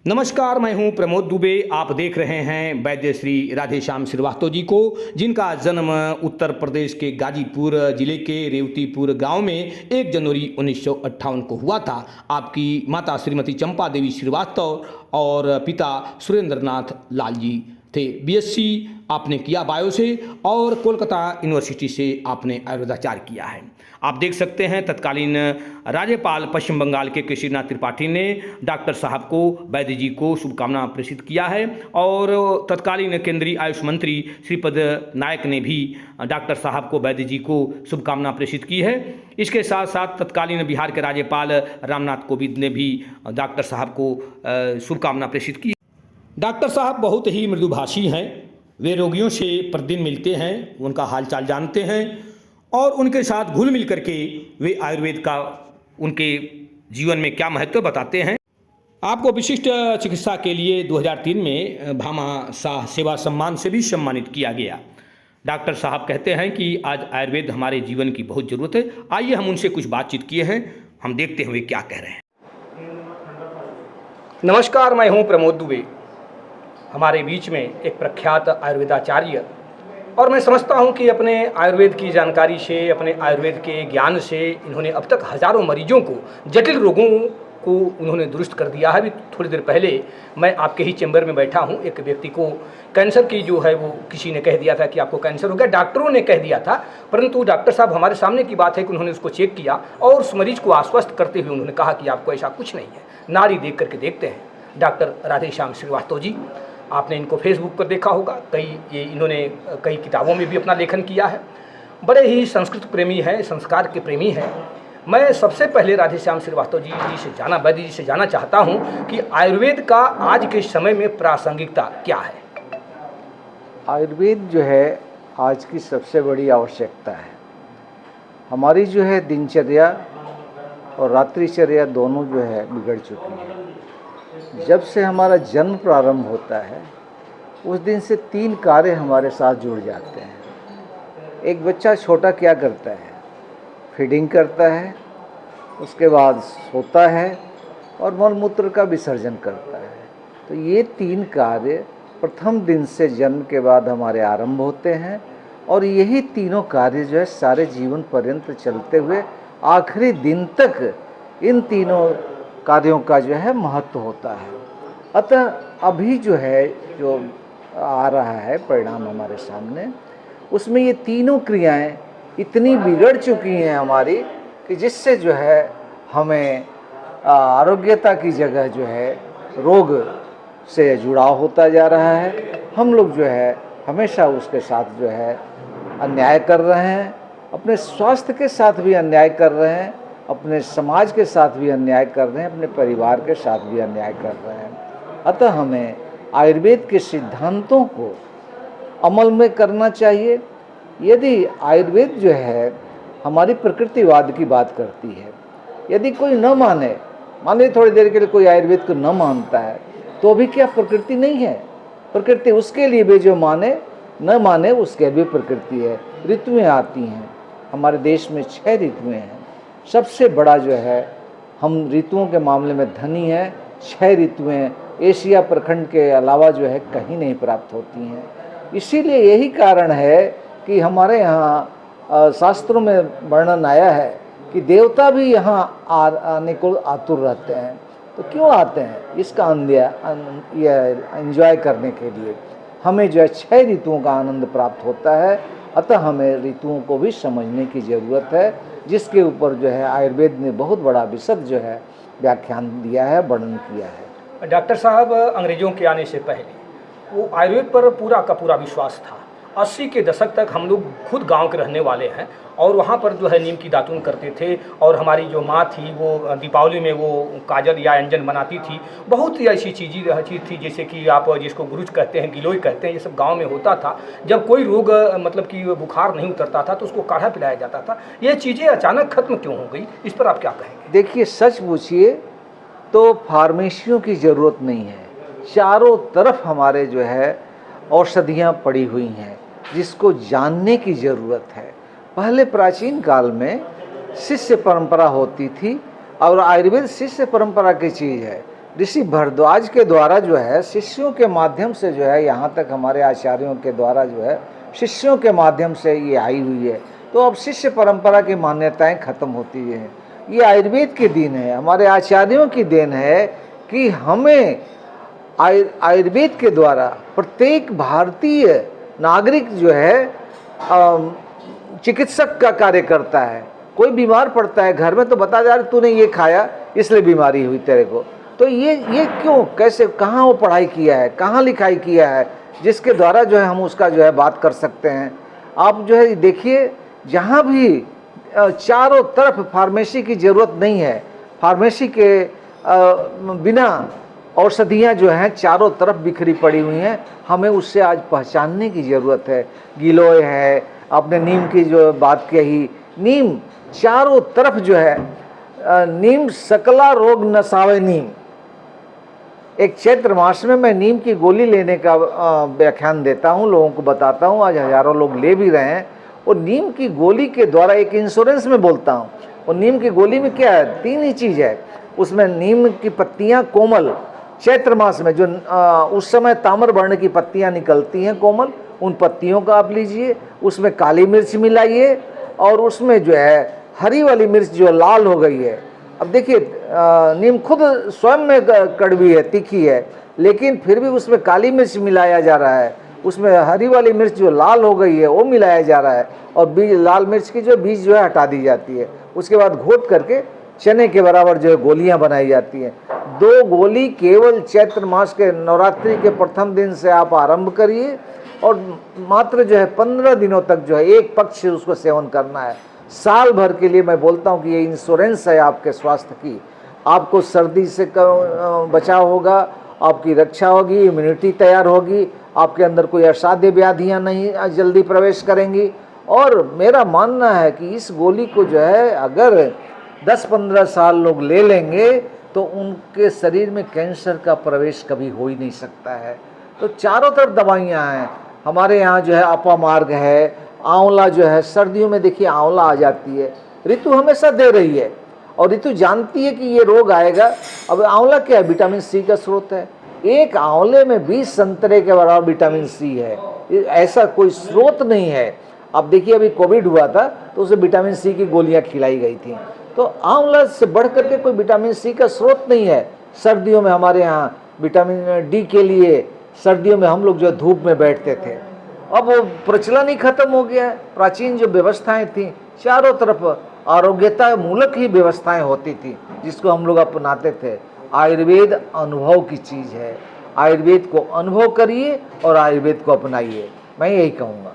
नमस्कार, मैं हूं प्रमोद दुबे। आप देख रहे हैं वैद्य श्री राधेश्याम श्रीवास्तव जी को, जिनका जन्म उत्तर प्रदेश के गाजीपुर जिले के रेवतीपुर गांव में 1 जनवरी 1958 को हुआ था। आपकी माता श्रीमती चंपा देवी श्रीवास्तव और पिता सुरेंद्रनाथ लाल जी थे। बीएससी आपने किया बायो से और कोलकाता यूनिवर्सिटी से आपने आयुर्वेदाचार्य किया है। आप देख सकते हैं तत्कालीन राज्यपाल पश्चिम बंगाल के केशरीनाथ त्रिपाठी ने डॉक्टर साहब को, वैद्य जी को शुभकामना प्रेषित किया है और तत्कालीन केंद्रीय आयुष मंत्री श्रीपद नायक ने भी डॉक्टर साहब को, वैद्य जी को शुभकामना प्रेषित की है। इसके साथ साथ तत्कालीन बिहार के राज्यपाल रामनाथ कोविंद ने भी डॉक्टर साहब को शुभकामना प्रेषित की। डॉक्टर साहब बहुत ही मृदुभाषी हैं। वे रोगियों से प्रतिदिन मिलते हैं, उनका हालचाल जानते हैं और उनके साथ घुल मिल करके वे आयुर्वेद का उनके जीवन में क्या महत्व बताते हैं। आपको विशिष्ट चिकित्सा के लिए 2003 में भामा शाह सेवा सम्मान से भी सम्मानित किया गया। डॉक्टर साहब कहते हैं कि आज आयुर्वेद हमारे जीवन की बहुत ज़रूरत है। आइए हम उनसे कुछ बातचीत किए हैं, हम देखते हुए क्या कह रहे हैं। नमस्कार, मैं हूँ प्रमोद दुबे। हमारे बीच में एक प्रख्यात आयुर्वेदाचार्य, और मैं समझता हूं कि अपने आयुर्वेद की जानकारी से, अपने आयुर्वेद के ज्ञान से इन्होंने अब तक हज़ारों मरीजों को, जटिल रोगों को उन्होंने दुरुस्त कर दिया है। अभी थोड़ी देर पहले मैं आपके ही चैम्बर में बैठा हूं। एक व्यक्ति को कैंसर की जो है वो किसी ने कह दिया था कि आपको कैंसर हो गया, डॉक्टरों ने कह दिया था, परंतु डॉक्टर साहब हमारे सामने की बात है कि उन्होंने उसको चेक किया और उस मरीज को आश्वस्त करते हुए उन्होंने कहा कि आपको ऐसा कुछ नहीं है। नारी देख करके देखते हैं। डॉक्टर राधेश्याम श्रीवास्तव जी, आपने इनको फेसबुक पर देखा होगा, इन्होंने कई किताबों में भी अपना लेखन किया है। बड़े ही संस्कृत प्रेमी हैं, संस्कार के प्रेमी हैं। मैं सबसे पहले राधेश्याम श्रीवास्तव जी से वैद्य जी से जानना चाहता हूं कि आयुर्वेद का आज के समय में प्रासंगिकता क्या है। आयुर्वेद जो है आज की सबसे बड़ी आवश्यकता है। हमारी जो है दिनचर्या और रात्रिचर्या दोनों जो है बिगड़ चुकी है। जब से हमारा जन्म प्रारंभ होता है उस दिन से 3 कार्य हमारे साथ जुड़ जाते हैं। एक बच्चा छोटा क्या करता है? फीडिंग करता है, उसके बाद सोता है और मलमूत्र का विसर्जन करता है। तो ये 3 कार्य प्रथम दिन से जन्म के बाद हमारे आरंभ होते हैं और यही तीनों कार्य जो है सारे जीवन पर्यंत चलते हुए आखिरी दिन तक इन तीनों कार्यों का जो है महत्व होता है। अतः अभी जो है जो आ रहा है परिणाम हमारे सामने, उसमें ये तीनों क्रियाएं इतनी बिगड़ चुकी हैं हमारी कि जिससे जो है हमें आरोग्यता की जगह जो है रोग से जुड़ाव होता जा रहा है। हम लोग जो है हमेशा उसके साथ जो है अन्याय कर रहे हैं, अपने स्वास्थ्य के साथ भी अन्याय कर रहे हैं, अपने समाज के साथ भी अन्याय कर रहे हैं, अपने परिवार के साथ भी अन्याय कर रहे हैं। अतः हमें आयुर्वेद के सिद्धांतों को अमल में करना चाहिए। यदि आयुर्वेद जो है हमारी प्रकृतिवाद की बात करती है, यदि कोई न माने, मान लीजिए थोड़ी देर के लिए कोई आयुर्वेद को न मानता है, तो भी क्या प्रकृति नहीं है? प्रकृति उसके लिए भी जो माने न माने उसके भी प्रकृति है। ऋतुएँ आती हैं, हमारे देश में 6 ऋतुएँ हैं। सबसे बड़ा जो है हम ऋतुओं के मामले में धनी है। 6 ऋतुएँ एशिया प्रखंड के अलावा जो है कहीं नहीं प्राप्त होती हैं। इसीलिए यही कारण है कि हमारे यहाँ शास्त्रों में वर्णन आया है कि देवता भी यहाँ आने को आतुर रहते हैं। तो क्यों आते हैं? इसका एंजॉय करने के लिए हमें जो है 6 ऋतुओं का आनंद प्राप्त होता है। अतः हमें ऋतुओं को भी समझने की ज़रूरत है, जिसके ऊपर जो है आयुर्वेद ने बहुत बड़ा विशद जो है व्याख्यान दिया है, वर्णन किया है। डॉक्टर साहब, अंग्रेजों के आने से पहले वो आयुर्वेद पर पूरा का पूरा विश्वास था। 80 के दशक तक हम लोग खुद गांव के रहने वाले हैं और वहाँ पर जो है नीम की दातुन करते थे और हमारी जो माँ थी वो दीपावली में वो काजल या अंजन बनाती थी। बहुत ही ऐसी चीज़ थी जैसे कि आप जिसको गुरुच कहते हैं, गिलोय कहते हैं, ये सब गांव में होता था। जब कोई रोग मतलब कि बुखार नहीं उतरता था तो उसको काढ़ा पिलाया जाता था। ये चीज़ें अचानक खत्म क्यों हो गई, इस पर आप क्या कहेंगे? देखिए, सच पूछिए तो फार्मेसियों की ज़रूरत नहीं है। चारों तरफ हमारे जो है औषधियाँ पड़ी हुई हैं, जिसको जानने की ज़रूरत है। पहले प्राचीन काल में शिष्य परंपरा होती थी और आयुर्वेद शिष्य परंपरा की चीज़ है। ऋषि भारद्वाज के द्वारा जो है शिष्यों के माध्यम से जो है यहाँ तक हमारे आचार्यों के द्वारा जो है शिष्यों के माध्यम से ये आई हुई है। तो अब शिष्य परंपरा की मान्यताएं खत्म होती हैं। ये आयुर्वेद की देन है, हमारे आचार्यों की देन है कि हमें आयुर्वेद के द्वारा प्रत्येक भारतीय नागरिक जो है चिकित्सक का कार्य करता है। कोई बीमार पड़ता है घर में तो बता जा रहा तूने ये खाया इसलिए बीमारी हुई तेरे को। तो ये क्यों, कैसे, कहाँ वो पढ़ाई किया है, कहाँ लिखाई किया है, जिसके द्वारा जो है हम उसका जो है बात कर सकते हैं। आप जो है देखिए जहाँ भी चारों तरफ फार्मेसी की ज़रूरत नहीं है, फार्मेसी के बिना औषधियाँ जो हैं चारों तरफ बिखरी पड़ी हुई हैं। हमें उससे आज पहचानने की ज़रूरत है। गिलोय है, आपने नीम की जो बात कही, नीम चारों तरफ जो है, नीम सकला रोग नसावे नीम। एक चैत्र मास में मैं नीम की गोली लेने का व्याख्यान देता हूँ, लोगों को बताता हूँ, आज हजारों लोग ले भी रहे हैं। और नीम की गोली के द्वारा एक इंश्योरेंस में बोलता हूँ, और नीम की गोली में क्या है, 3 ही चीज़ है उसमें। नीम की पत्तियाँ कोमल, चैत्र मास में जो उस समय ताम्र वर्ण की पत्तियाँ निकलती हैं कोमल, उन पत्तियों का आप लीजिए, उसमें काली मिर्च मिलाइए और उसमें जो है हरी वाली मिर्च जो लाल हो गई है। अब देखिए नीम खुद स्वयं में कड़वी है, तीखी है, लेकिन फिर भी उसमें काली मिर्च मिलाया जा रहा है, उसमें हरी वाली मिर्च जो लाल हो गई है वो मिलाया जा रहा है, और बीज, लाल मिर्च की जो बीज जो है हटा दी जाती है। उसके बाद घोट करके चने के बराबर जो है गोलियां बनाई जाती हैं। 2 गोली केवल चैत्र मास के नवरात्रि के प्रथम दिन से आप आरंभ करिए, और मात्र जो है 15 दिनों तक जो है एक पक्ष उसको सेवन करना है। साल भर के लिए मैं बोलता हूँ कि ये इंश्योरेंस है आपके स्वास्थ्य की। आपको सर्दी से बचाव होगा, आपकी रक्षा होगी, इम्यूनिटी तैयार होगी, आपके अंदर कोई असाध्य व्याधियाँ नहीं जल्दी प्रवेश करेंगी। और मेरा मानना है कि इस गोली को जो है अगर 10-15 साल लोग ले लेंगे तो उनके शरीर में कैंसर का प्रवेश कभी हो ही नहीं सकता है। तो चारों तरफ दवाइयाँ हैं हमारे यहाँ जो है। अपामार्ग है, आंवला जो है, सर्दियों में देखिए आंवला आ जाती है, ऋतु हमेशा दे रही है और ऋतु जानती है कि ये रोग आएगा। अब आंवला क्या है, विटामिन सी का स्रोत है। एक आंवले में 20 संतरे के बराबर विटामिन सी है, ऐसा कोई स्रोत नहीं है। अब देखिए अभी कोविड हुआ था तो उसे विटामिन सी की गोलियां खिलाई गई थी। तो आंवला से बढ़ करके कोई विटामिन सी का स्रोत नहीं है। सर्दियों में हमारे यहाँ विटामिन डी के लिए सर्दियों में हम लोग जो धूप में बैठते थे, अब वो प्रचलन ही खत्म हो गया है। प्राचीन जो व्यवस्थाएं थी चारों तरफ आरोग्यता मूलक ही व्यवस्थाएं होती थी जिसको हम लोग अपनाते थे। आयुर्वेद अनुभव की चीज़ है, आयुर्वेद को अनुभव करिए और आयुर्वेद को अपनाइए, मैं यही कहूँगा।